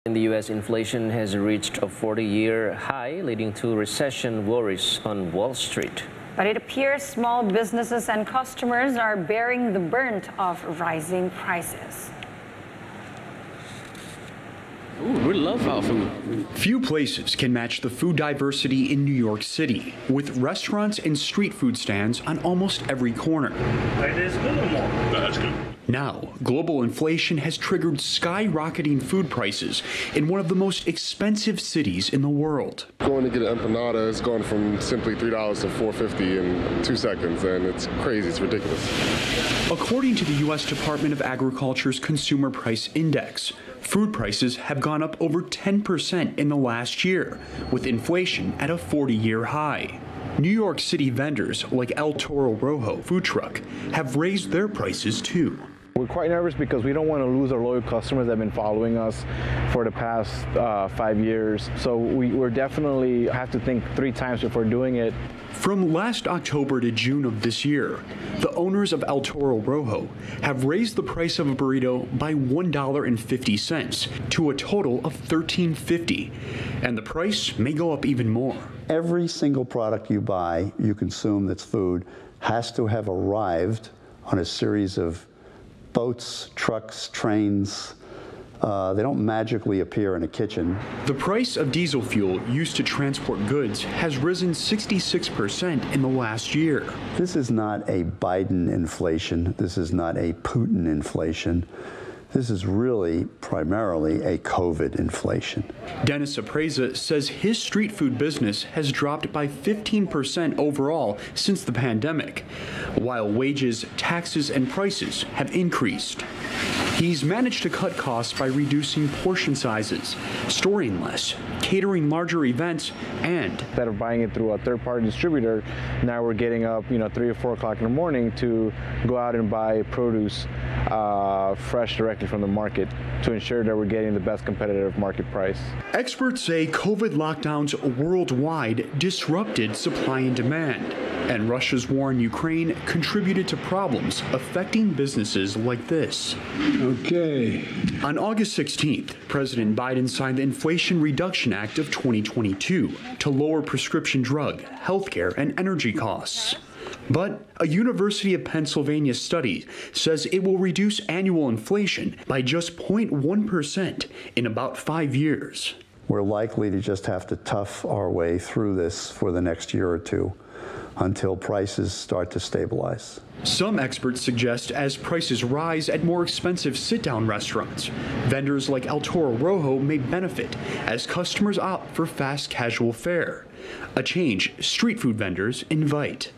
In the U.S., inflation has reached a 40-year high, leading to recession worries on Wall Street. But it appears small businesses and customers are bearing the brunt of rising prices. Ooh, we love our food. Few places can match the food diversity in New York City, with restaurants and street food stands on almost every corner. That's good. Now, global inflation has triggered skyrocketing food prices in one of the most expensive cities in the world. Going to get an empanada is going from simply $3 to $4.50 in 2 seconds, and it's crazy, it's ridiculous. According to the U.S. Department of Agriculture's Consumer Price Index, food prices have gone up over 10% in the last year, with inflation at a 40-year high. New York City vendors like El Toro Rojo food truck have raised their prices too. We're quite nervous because we don't want to lose our loyal customers that have been following us for the past 5 years. So we're definitely have to think 3 times before doing it. From last October to June of this year, the owners of El Toro Rojo have raised the price of a burrito by $1.50 to a total of $13.50, and the price may go up even more. Every single product you buy, you consume that's food, has to have arrived on a series of boats, trucks, trains. They don't magically appear in a kitchen. The price of diesel fuel used to transport goods has risen 66% in the last year. This is not a Biden inflation. This is not a Putin inflation. This is really primarily a COVID inflation. Dennis Apreza says his street food business has dropped by 15% overall since the pandemic, while wages, taxes, and prices have increased. He's managed to cut costs by reducing portion sizes, storing less, catering larger events, and Instead of buying it through a third-party distributor, now we're getting up, 3 or 4 o'clock in the morning to go out and buy produce fresh directly from the market to ensure that we're getting the best competitive market price. Experts say COVID lockdowns worldwide disrupted supply and demand, and Russia's war in Ukraine contributed to problems affecting businesses like this. Okay. On August 16th, President Biden signed the Inflation Reduction Act of 2022 to lower prescription drug, healthcare, and energy costs. But a University of Pennsylvania study says it will reduce annual inflation by just 0.1% in about 5 years. We're likely to just have to tough our way through this for the next year or two until prices start to stabilize. Some experts suggest as prices rise at more expensive sit-down restaurants, vendors like El Toro Rojo may benefit as customers opt for fast casual fare, a change street food vendors invite.